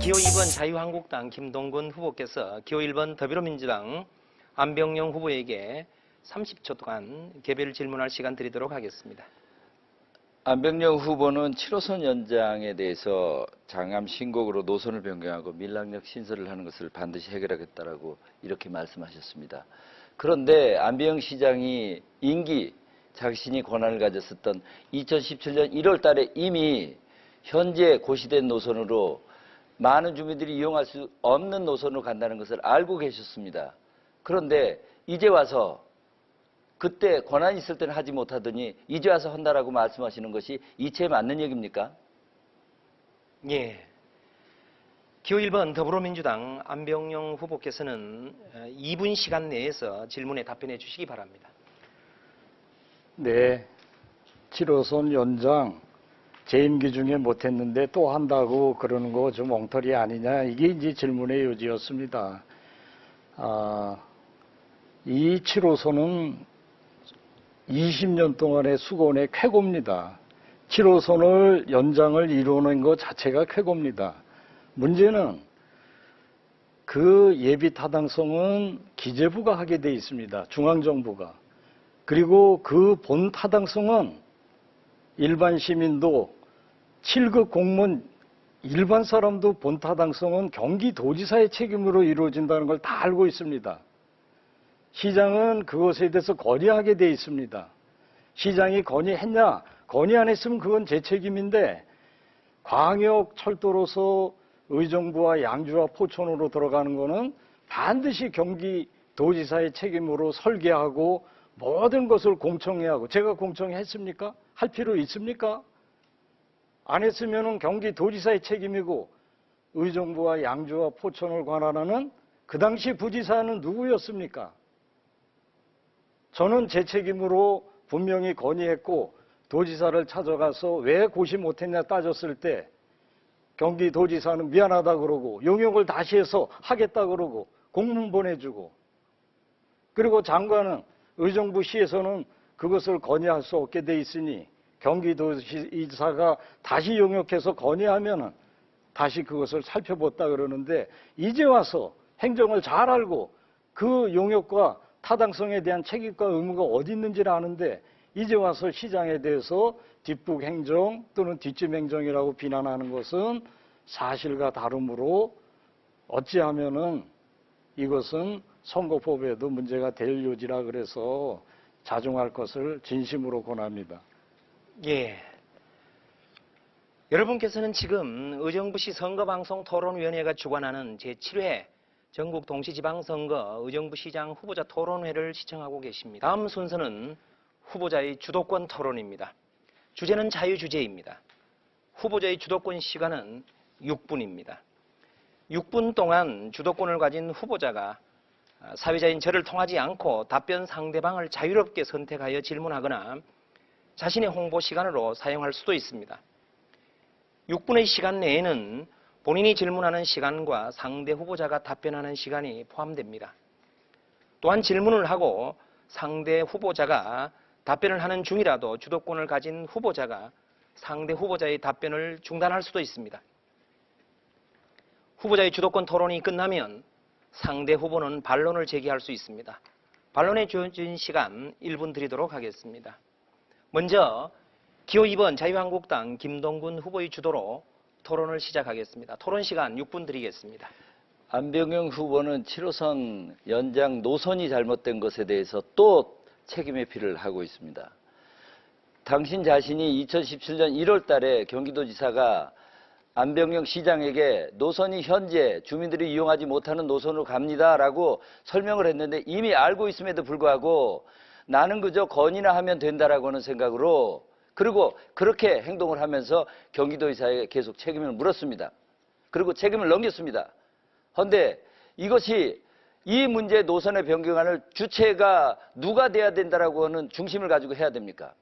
기호 2번 자유한국당 김동근 후보께서 기호 1번 더불어민주당 안병영 후보에게 30초 동안 개별 질문할 시간 드리도록 하겠습니다. 안병영 후보는 7호선 연장에 대해서 장암 신곡으로 노선을 변경하고 밀락역 신설을 하는 것을 반드시 해결하겠다라고 이렇게 말씀하셨습니다. 그런데 안병영 시장이 임기 자신이 권한을 가졌었던 2017년 1월 달에 이미 현재 고시된 노선으로 많은 주민들이 이용할 수 없는 노선으로 간다는 것을 알고 계셨습니다. 그런데 이제 와서 그때 권한이 있을 때는 하지 못하더니 이제 와서 한다라고 말씀하시는 것이 이치에 맞는 얘기입니까? 예. 기호 1번 더불어민주당 안병영 후보께서는 2분 시간 내에서 질문에 답변해 주시기 바랍니다. 네. 7호선 연장 재임기 중에 못했는데 또 한다고 그러는 거 좀 엉터리 아니냐, 이게 이제 질문의 요지였습니다. 이 7호선은 20년 동안의 수고의 쾌거입니다. 7호선을 연장을 이루는 것 자체가 쾌거입니다. 문제는 그 예비 타당성은 기재부가 하게 돼 있습니다. 중앙정부가. 그리고 그 본 타당성은 일반 시민도 7급 공무원 일반 사람도 본 타당성은 경기도지사의 책임으로 이루어진다는 걸 다 알고 있습니다. 시장은 그것에 대해서 건의하게 돼 있습니다. 시장이 건의했냐? 건의 안 했으면 그건 제 책임인데, 광역철도로서 의정부와 양주와 포천으로 들어가는 거는 반드시 경기도지사의 책임으로 설계하고 모든 것을 공청회하고, 제가 공청회했습니까? 할 필요 있습니까? 안 했으면 경기도지사의 책임이고, 의정부와 양주와 포천을 관할하는 그 당시 부지사는 누구였습니까? 저는 제 책임으로 분명히 건의했고, 도지사를 찾아가서 왜 고시 못했냐 따졌을 때 경기도지사는 미안하다 그러고 용역을 다시 해서 하겠다 그러고 공문 보내주고, 그리고 장관은 의정부시에서는 그것을 건의할 수 없게 돼 있으니 경기도지사가 다시 용역해서 건의하면은 다시 그것을 살펴봤다 그러는데, 이제 와서 행정을 잘 알고 그 용역과 타당성에 대한 책임과 의무가 어디 있는지를 아는데 이제 와서 시장에 대해서 뒷북 행정 또는 뒷짐 행정이라고 비난하는 것은 사실과 다름으로 어찌하면은 이것은 선거법에도 문제가 될 요지라 그래서 자중할 것을 진심으로 권합니다. 예. 여러분께서는 지금 의정부시 선거방송토론위원회가 주관하는 제7회 전국 동시지방선거 의정부시장 후보자 토론회를 시청하고 계십니다. 다음 순서는 후보자의 주도권 토론입니다. 주제는 자유주제입니다. 후보자의 주도권 시간은 6분입니다. 6분 동안 주도권을 가진 후보자가 사회자인 저를 통하지 않고 답변 상대방을 자유롭게 선택하여 질문하거나 자신의 홍보 시간으로 사용할 수도 있습니다. 6분의 시간 내에는 본인이 질문하는 시간과 상대 후보자가 답변하는 시간이 포함됩니다. 또한 질문을 하고 상대 후보자가 답변을 하는 중이라도 주도권을 가진 후보자가 상대 후보자의 답변을 중단할 수도 있습니다. 후보자의 주도권 토론이 끝나면 상대 후보는 반론을 제기할 수 있습니다. 반론에 주어진 시간 1분 드리도록 하겠습니다. 먼저 기호 2번 자유한국당 김동근 후보의 주도로 토론을 시작하겠습니다. 토론 시간 6분 드리겠습니다. 안병영 후보는 7호선 연장 노선이 잘못된 것에 대해서 또 책임 회피를 하고 있습니다. 당신 자신이 2017년 1월 달에 경기도지사가 안병영 시장에게 노선이 현재 주민들이 이용하지 못하는 노선으로 갑니다라고 설명을 했는데 이미 알고 있음에도 불구하고 나는 그저 건의나 하면 된다라고 하는 생각으로, 그리고 그렇게 행동을 하면서 경기도지사에게 계속 책임을 물었습니다. 그리고 책임을 넘겼습니다. 그런데 이것이 이 문제 노선의 변경안을 주체가 누가 돼야 된다라고 하는 중심을 가지고 해야 됩니까?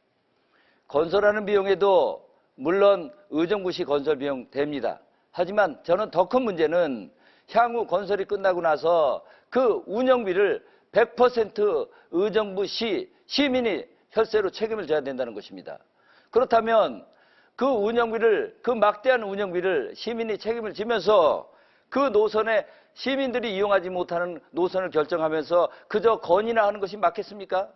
건설하는 비용에도 물론 의정부시 건설 비용 됩니다. 하지만 저는 더 큰 문제는 향후 건설이 끝나고 나서 그 운영비를 100% 의정부시 시민이 혈세로 책임을 져야 된다는 것입니다. 그렇다면 그 운영비를, 그 막대한 운영비를 시민이 책임을 지면서 그 노선에 시민들이 이용하지 못하는 노선을 결정하면서 그저 건의나 하는 것이 맞겠습니까?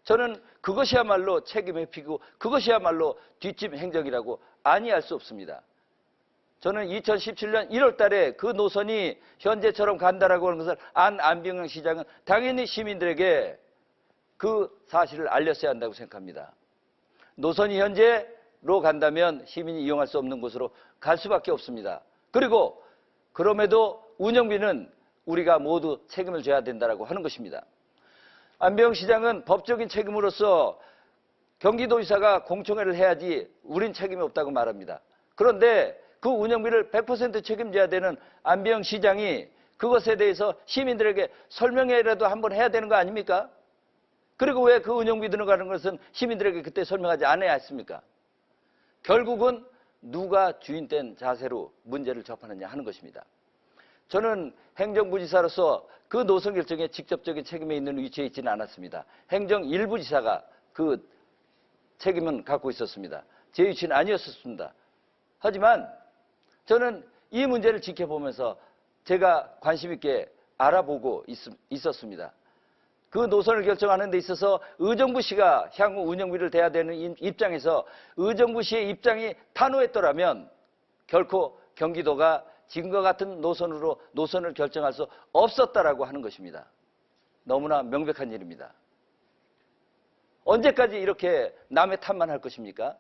저는 그것이야말로 책임 회피고 그것이야말로 뒷짐 행정이라고 아니할 수 없습니다. 저는 2017년 1월 달에 그 노선이 현재처럼 간다라고 하는 것을 안 안병영 시장은 당연히 시민들에게 그 사실을 알렸어야 한다고 생각합니다. 노선이 현재로 간다면 시민이 이용할 수 없는 곳으로 갈 수밖에 없습니다. 그리고 그럼에도 운영비는 우리가 모두 책임을 져야 된다고 하는 것입니다. 안병영 시장은 법적인 책임으로서 경기도지사가 공청회를 해야지 우린 책임이 없다고 말합니다. 그런데 그 운영비를 100% 책임져야 되는 안병영 시장이 그것에 대해서 시민들에게 설명회라도 한번 해야 되는 거 아닙니까? 그리고 왜 그 운영비 들어가는 것은 시민들에게 그때 설명하지 않아야 했습니까? 결국은 누가 주인된 자세로 문제를 접하느냐 하는 것입니다. 저는 행정부지사로서 그 노선 결정에 직접적인 책임에 있는 위치에 있지는 않았습니다. 행정 일부 지사가 그 책임은 갖고 있었습니다. 제 위치는 아니었습니다. 하지만 저는 이 문제를 지켜보면서 제가 관심 있게 알아보고 있었습니다. 그 노선을 결정하는 데 있어서 의정부시가 향후 운영비를 대야 되는 입장에서 의정부시의 입장이 단호했더라면 결코 경기도가 지금과 같은 노선으로 노선을 결정할 수 없었다라고 하는 것입니다. 너무나 명백한 일입니다. 언제까지 이렇게 남의 탓만 할 것입니까?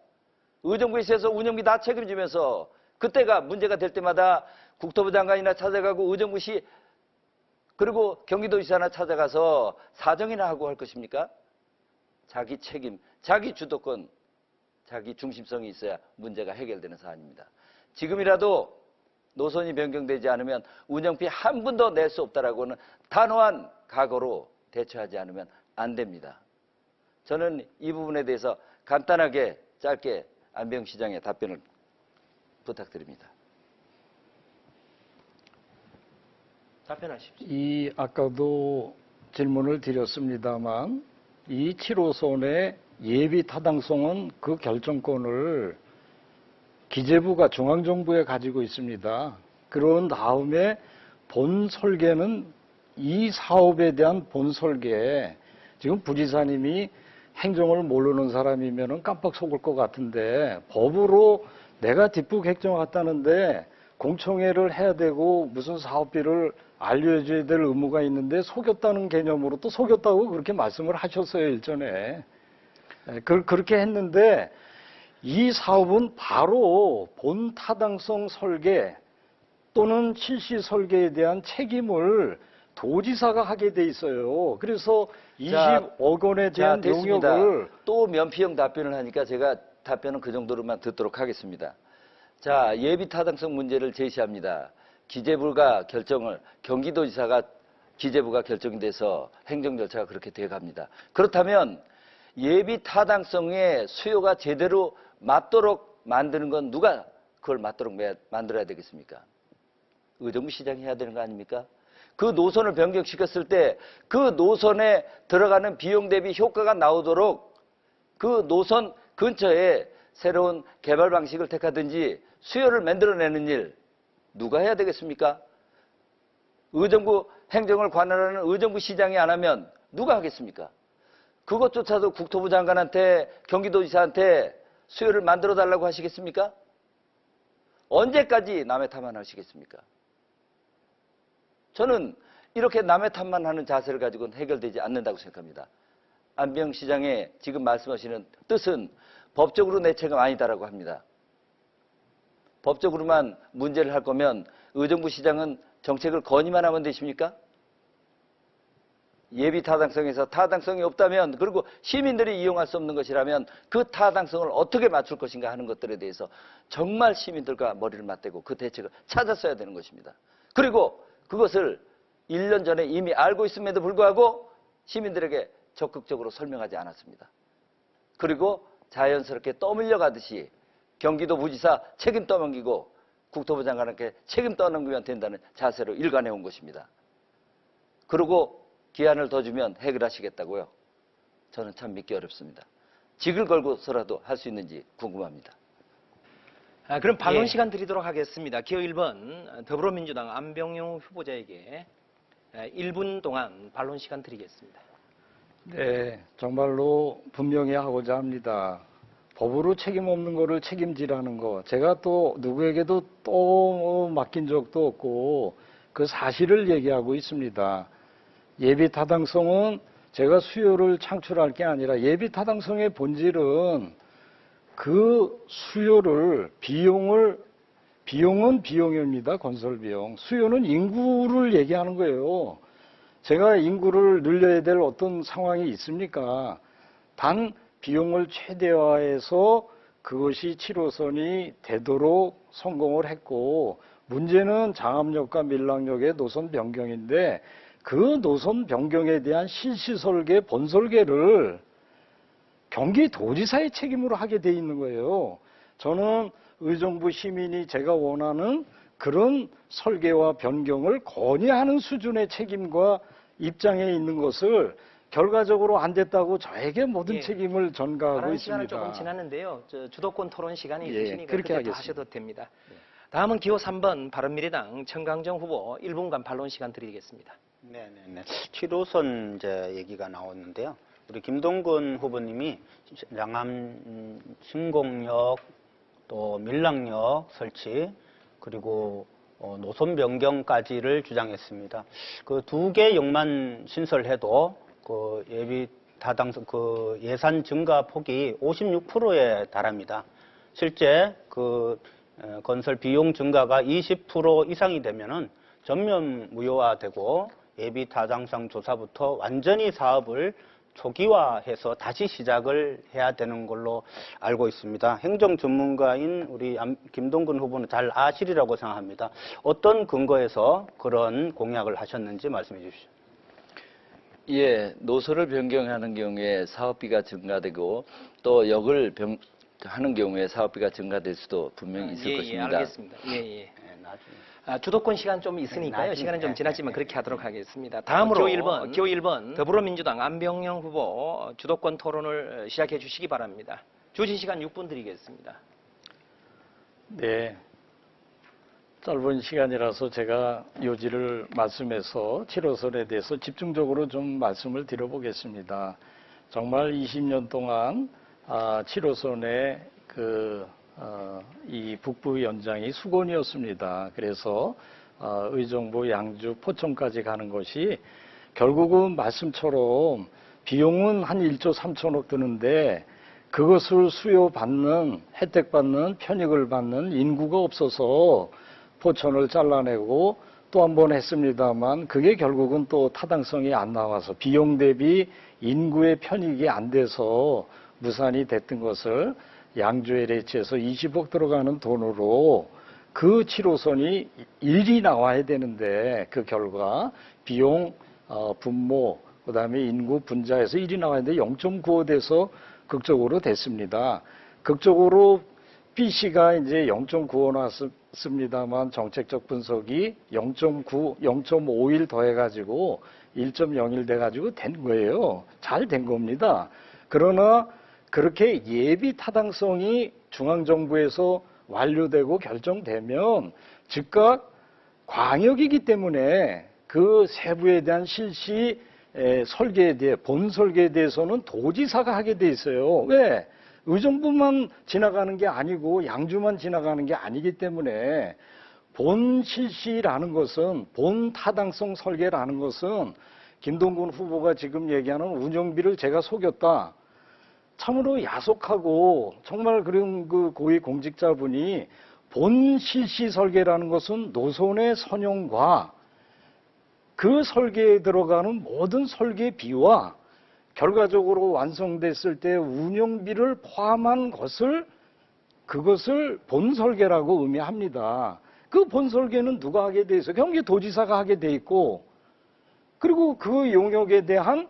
의정부에서 운영비 다 책임지면서 그때가 문제가 될 때마다 국토부 장관이나 찾아가고 의정부시 그리고 경기도지사나 찾아가서 사정이나 하고 할 것입니까? 자기 책임, 자기 주도권, 자기 중심성이 있어야 문제가 해결되는 사안입니다. 지금이라도 노선이 변경되지 않으면 운영비 한 푼도 낼 수 없다라고는 단호한 각오로 대처하지 않으면 안 됩니다. 저는 이 부분에 대해서 간단하게 짧게 안병영 시장의 답변을 부탁드립니다. 답변하십시오. 아까도 질문을 드렸습니다만 이 7호선의 예비 타당성은 그 결정권을 기재부가 중앙정부에 가지고 있습니다. 그런 다음에 본 설계는 이 사업에 대한 본 설계, 지금 부지사님이 행정을 모르는 사람이면 깜빡 속을 것 같은데 법으로 내가 뒷북 행정했다는데 공청회를 해야 되고 무슨 사업비를 알려줘야 될 의무가 있는데 속였다는 개념으로 또 속였다고 그렇게 말씀을 하셨어요, 일전에. 그렇게 했는데 이 사업은 바로 본 타당성 설계 또는 실시 설계에 대한 책임을 도지사가 하게 돼 있어요. 그래서 20억 원에 대한 용역을 또 면피형 답변을 하니까 제가 답변은 그 정도로만 듣도록 하겠습니다. 자, 예비 타당성 문제를 제시합니다. 기재부가 결정을 경기도지사가 기재부가 결정이 돼서 행정 절차가 그렇게 돼 갑니다. 그렇다면 예비 타당성의 수요가 제대로 맞도록 만드는 건 누가 그걸 맞도록 만들어야 되겠습니까? 의정부 시장이 해야 되는 거 아닙니까? 그 노선을 변경시켰을 때 그 노선에 들어가는 비용 대비 효과가 나오도록 그 노선 근처에 새로운 개발 방식을 택하든지 수요를 만들어내는 일 누가 해야 되겠습니까? 의정부 행정을 관할하는 의정부 시장이 안 하면 누가 하겠습니까? 그것조차도 국토부 장관한테 경기도지사한테 수요를 만들어 달라고 하시겠습니까? 언제까지 남의 탓만 하시겠습니까? 저는 이렇게 남의 탓만 하는 자세를 가지고는 해결되지 않는다고 생각합니다. 안병영 시장의 지금 말씀하시는 뜻은 법적으로 내 책임 아니다라고 합니다. 법적으로만 문제를 할 거면 의정부 시장은 정책을 건의만 하면 되십니까? 예비 타당성에서 타당성이 없다면 그리고 시민들이 이용할 수 없는 것이라면 그 타당성을 어떻게 맞출 것인가 하는 것들에 대해서 정말 시민들과 머리를 맞대고 그 대책을 찾았어야 되는 것입니다. 그리고 그것을 1년 전에 이미 알고 있음에도 불구하고 시민들에게 적극적으로 설명하지 않았습니다. 그리고 자연스럽게 떠밀려가듯이 경기도 부지사 책임 떠넘기고 국토부 장관에게 책임 떠넘기면 된다는 자세로 일관해 온 것입니다. 그리고 기한을 더 주면 해결하시겠다고요? 저는 참 믿기 어렵습니다. 직을 걸고서라도 할 수 있는지 궁금합니다. 그럼 반론 예. 시간 드리도록 하겠습니다. 기호 1번 더불어민주당 안병용 후보자에게 1분 동안 반론 시간 드리겠습니다. 네, 정말로 분명히 하고자 합니다. 법으로 책임 없는 거를 책임지라는 거. 제가 또 누구에게도 또 맡긴 적도 없고 그 사실을 얘기하고 있습니다. 예비 타당성은 제가 수요를 창출할 게 아니라 예비 타당성의 본질은 그 수요를 비용은 비용입니다. 건설 비용. 수요는 인구를 얘기하는 거예요. 제가 인구를 늘려야 될 어떤 상황이 있습니까? 단 비용을 최대화해서 그것이 7호선이 되도록 성공을 했고, 문제는 장암역과 밀락역의 노선 변경인데 그 노선 변경에 대한 실시 설계, 본설계를 경기도지사의 책임으로 하게 돼 있는 거예요. 저는 의정부 시민이 제가 원하는 그런 설계와 변경을 건의하는 수준의 책임과 입장에 있는 것을 결과적으로 안 됐다고 저에게 모든 예. 책임을 전가하고 발언 시간은 있습니다. 조금 지났는데요. 주도권 토론 시간이 예, 있으시니까 그렇게 그때 또 하겠습니다. 하셔도 됩니다. 다음은 기호 3번 바른미래당 청강정 후보 1분간 반론 시간 드리겠습니다. 네네네. 7호선 이제 얘기가 나오는데요. 우리 김동근 후보님이 양암 신공역 또 밀락역 설치 그리고 노선 변경까지를 주장했습니다. 그 두 개 역만 신설해도 그 예비 타당성 그 예산 증가 폭이 56%에 달합니다. 실제 그 건설 비용 증가가 20% 이상이 되면은 전면 무효화되고 예비 타당성 조사부터 완전히 사업을 초기화해서 다시 시작을 해야 되는 걸로 알고 있습니다. 행정 전문가인 우리 김동근 후보는 잘 아시리라고 생각합니다. 어떤 근거에서 그런 공약을 하셨는지 말씀해 주십시오. 예, 노선을 변경하는 경우에 사업비가 증가되고 또 역을 하는 경우에 사업비가 증가될 수도 분명히 있을 것입니다. 알겠습니다. 예. 네, 나중에. 주도권 시간 좀 있으니까요. 나중에, 시간은 좀 네, 지났지만 네, 그렇게 네, 하도록 네. 하겠습니다. 다음으로 기호 1번 더불어민주당 안병영 후보 주도권 토론을 시작해 주시기 바랍니다. 주신 시간 6분 드리겠습니다. 네. 짧은 시간이라서 제가 요지를 말씀해서 7호선에 대해서 집중적으로 좀 말씀을 드려보겠습니다. 정말 20년 동안 7호선의 이 북부 연장이 수건이었습니다. 그래서 의정부, 양주, 포천까지 가는 것이 결국은 말씀처럼 비용은 한 1조 3천억 드는데 그것을 수요받는, 혜택받는, 편익을 받는 인구가 없어서 포천을 잘라내고 또 한 번 했습니다만 그게 결국은 또 타당성이 안 나와서 비용 대비 인구의 편익이 안 돼서 무산이 됐던 것을 양주 LH에서 20억 들어가는 돈으로 그 7호선이 일이 나와야 되는데 그 결과 비용, 분모, 그다음에 인구 분자에서 일이 나와야 되는데 0.95 돼서 극적으로 됐습니다. 극적으로 BC가 이제 0.95 나왔습니다만 정책적 분석이 0.9, 0.51 더해가지고 1.01 돼가지고 된 거예요. 잘 된 겁니다. 그러나 그렇게 예비 타당성이 중앙정부에서 완료되고 결정되면 즉각 광역이기 때문에 그 세부에 대한 실시 설계에 대해 본 설계에 대해서는 도지사가 하게 돼 있어요. 왜? 의정부만 지나가는 게 아니고 양주만 지나가는 게 아니기 때문에 본 실시라는 것은 본 타당성 설계라는 것은 김동근 후보가 지금 얘기하는 운영비를 제가 속였다. 참으로 야속하고 정말 그런 그 고위 공직자분이 본 실시 설계라는 것은 노선의 선용과 그 설계에 들어가는 모든 설계비와 결과적으로 완성됐을 때 운영비를 포함한 그것을 본설계라고 의미합니다. 그 본설계는 누가 하게 돼 있어요? 경기도지사가 하게 돼 있고 그리고 그 용역에 대한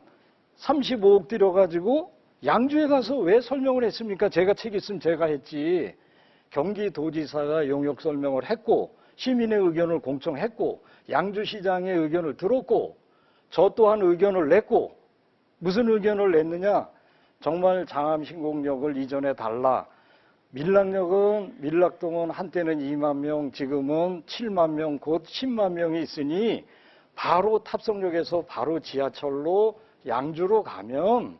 35억 들여가지고 양주에 가서 왜 설명을 했습니까? 제가 책 있으면 제가 했지. 경기도지사가 용역 설명을 했고 시민의 의견을 공청했고 양주시장의 의견을 들었고 저 또한 의견을 냈고 무슨 의견을 냈느냐? 정말 장암 신공역을 이전해 달라. 밀락동은 한때는 2만 명, 지금은 7만 명, 곧 10만 명이 있으니 바로 탑성역에서 바로 지하철로 양주로 가면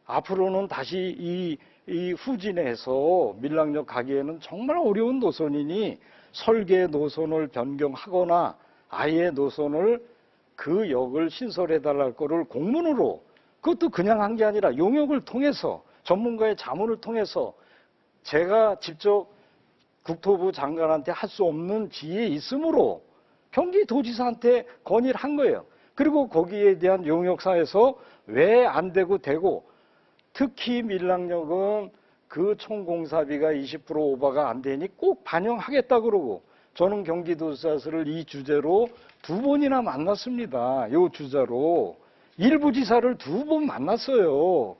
앞으로는 다시 이 후진해서 밀락역 가기에는 정말 어려운 노선이니 설계 노선을 변경하거나 아예 노선을 그 역을 신설해달랄 거를 공문으로, 그것도 그냥 한 게 아니라 용역을 통해서 전문가의 자문을 통해서 제가 직접 국토부 장관한테 할 수 없는 지혜에 있으므로 경기도지사한테 건의를 한 거예요. 그리고 거기에 대한 용역사에서 왜 안 되고 되고, 특히 밀락역은 그 총 공사비가 20% 오버가 안 되니 꼭 반영하겠다 그러고, 저는 경기도지사를 이 주제로 2번이나 만났습니다. 이 주제로 일부 지사를 2번 만났어요.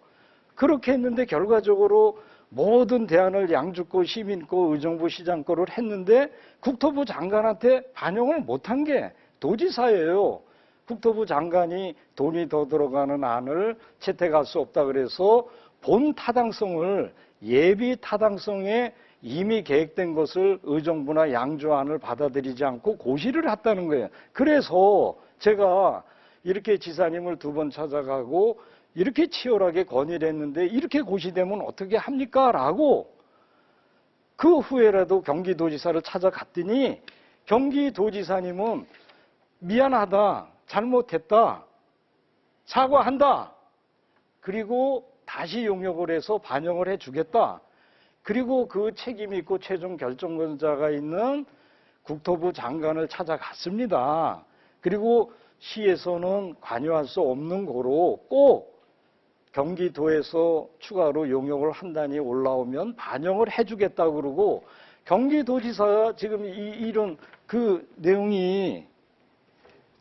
그렇게 했는데 결과적으로 모든 대안을 양주거, 시민거, 의정부 시장 거를 했는데 국토부 장관한테 반영을 못한 게 도지사예요. 국토부 장관이 돈이 더 들어가는 안을 채택할 수 없다 그래서 본 타당성을, 예비 타당성에 이미 계획된 것을 의정부나 양주안을 받아들이지 않고 고시를 했다는 거예요. 그래서 제가 이렇게 지사님을 2번 찾아가고 이렇게 치열하게 건의를 했는데 이렇게 고시되면 어떻게 합니까? 라고 그 후에라도 경기도지사를 찾아갔더니 경기도지사님은 미안하다, 잘못했다, 사과한다, 그리고 다시 용역을 해서 반영을 해주겠다. 그리고 그 책임 있고 최종 결정권자가 있는 국토부 장관을 찾아갔습니다. 그리고 시에서는 관여할 수 없는 거로 꼭 경기도에서 추가로 용역을 한다니 올라오면 반영을 해주겠다고 그러고, 경기도지사가 지금 이런 그 내용이,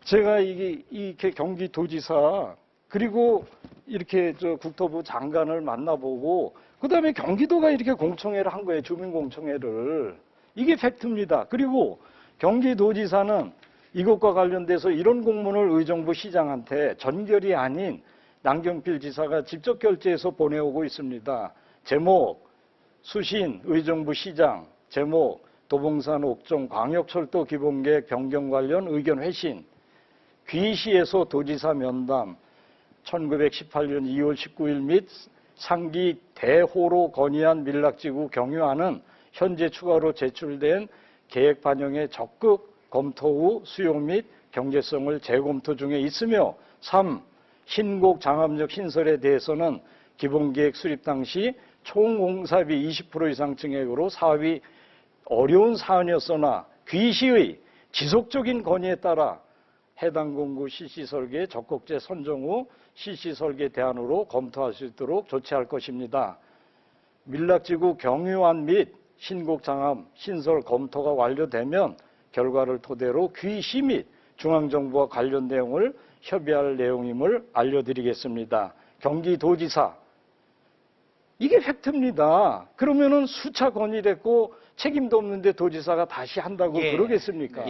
제가 이렇게 경기도지사 그리고 이렇게 국토부 장관을 만나보고 그다음에 경기도가 이렇게 공청회를 한 거예요. 주민공청회를. 이게 팩트입니다. 그리고 경기도지사는 이것과 관련돼서 이런 공문을 의정부 시장한테 전결이 아닌 남경필 지사가 직접 결제해서 보내오고 있습니다. 제목 수신 의정부 시장, 제목 도봉산 옥정 광역철도 기본계획 변경 관련 의견 회신, 귀시에서 도지사 면담 1918년 2월 19일 및 상기 대호로 건의한 밀락지구 경유안은 현재 추가로 제출된 계획 반영에 적극 검토 후 수용 및 경제성을 재검토 중에 있으며, 3. 신곡 장암역 신설에 대해서는 기본계획 수립 당시 총 공사비 20% 이상 증액으로 사업이 어려운 사안이었으나 귀시의 지속적인 건의에 따라 해당 공구 실시설계 적극제 선정 후 실시설계 대안으로 검토할 수 있도록 조치할 것입니다. 밀락지구 경유안 및 신곡장암 신설 검토가 완료되면 결과를 토대로 귀시 및 중앙정부와 관련 내용을 협의할 내용임을 알려드리겠습니다. 경기도지사, 이게 팩트입니다. 그러면은 수차 건의를 했고 책임도 없는데 도지사가 다시 한다고 그러겠습니까?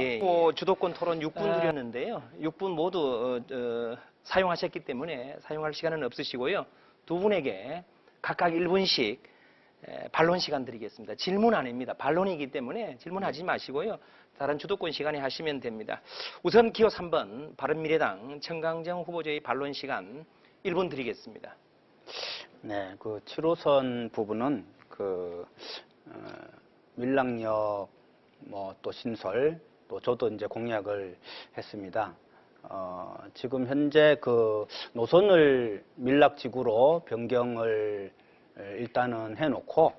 주도권 토론 6분 드렸는데요. 6분 모두 사용하셨기 때문에 사용할 시간은 없으시고요. 2분에게 각각 1분씩 반론 시간 드리겠습니다. 질문 아닙니다. 반론이기 때문에 질문하지 마시고요. 다른 주도권 시간에 하시면 됩니다. 우선 기호 3번 바른미래당 청강정 후보자의 반론 시간 1분 드리겠습니다. 네, 그 7호선 부분은 밀락역 또 신설, 또 저도 이제 공약을 했습니다. 지금 현재 그 노선을 밀락지구로 변경을 일단은 해놓고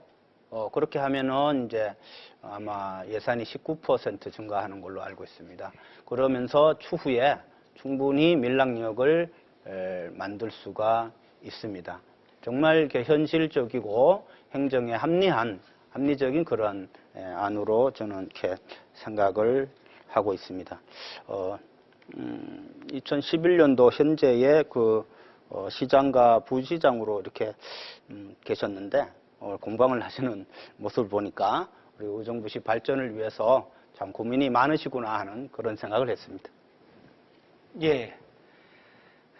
그렇게 하면은 이제 아마 예산이 19% 증가하는 걸로 알고 있습니다. 그러면서 추후에 충분히 밀락역을 만들 수가 있습니다. 정말 이렇게 현실적이고 행정에 합리적인 그런 안으로 저는 이렇게 생각을 하고 있습니다. 2011년도 현재의 그 시장과 부시장으로 이렇게 계셨는데 공방을 하시는 모습을 보니까 우리 의정부시 발전을 위해서 참 고민이 많으시구나 하는 그런 생각을 했습니다. 예.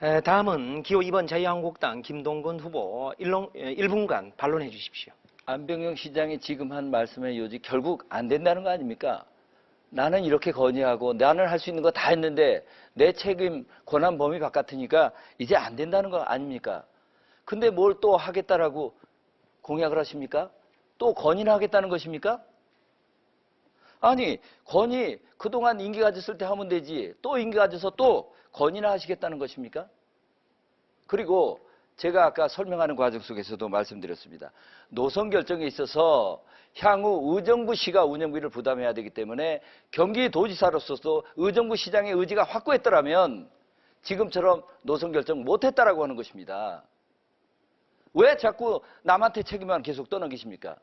다음은 기호 2번 자유한국당 김동근 후보 1분간 반론해 주십시오. 안병영 시장이 지금 한 말씀의 요지 결국 안 된다는 거 아닙니까? 나는 이렇게 건의하고 나는 할 수 있는 거 다 했는데 내 책임 권한 범위 바깥이니까 이제 안 된다는 거 아닙니까? 근데 뭘 또 하겠다라고 공약을 하십니까? 또 건의를 하겠다는 것입니까? 아니, 건의 그동안 임기 가졌을 때 하면 되지 또 임기 가져서 또 건의를 하시겠다는 것입니까? 그리고 제가 아까 설명하는 과정 속에서도 말씀드렸습니다. 노선 결정에 있어서 향후 의정부 시가 운영비를 부담해야 되기 때문에 경기도지사로서도 의정부 시장의 의지가 확고했더라면 지금처럼 노선 결정 못했다라고 하는 것입니다. 왜 자꾸 남한테 책임만 계속 떠넘기십니까?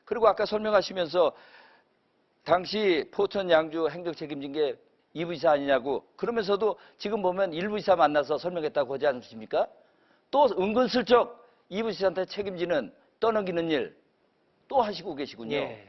그리고 아까 설명하시면서 당시 포천 양주 행정 책임진 게 2부지사 아니냐고 그러면서도 지금 보면 1부지사 만나서 설명했다고 하지 않습니까? 또 은근슬쩍 2부지사한테 책임지는 떠넘기는 일 또 하시고 계시군요. 예.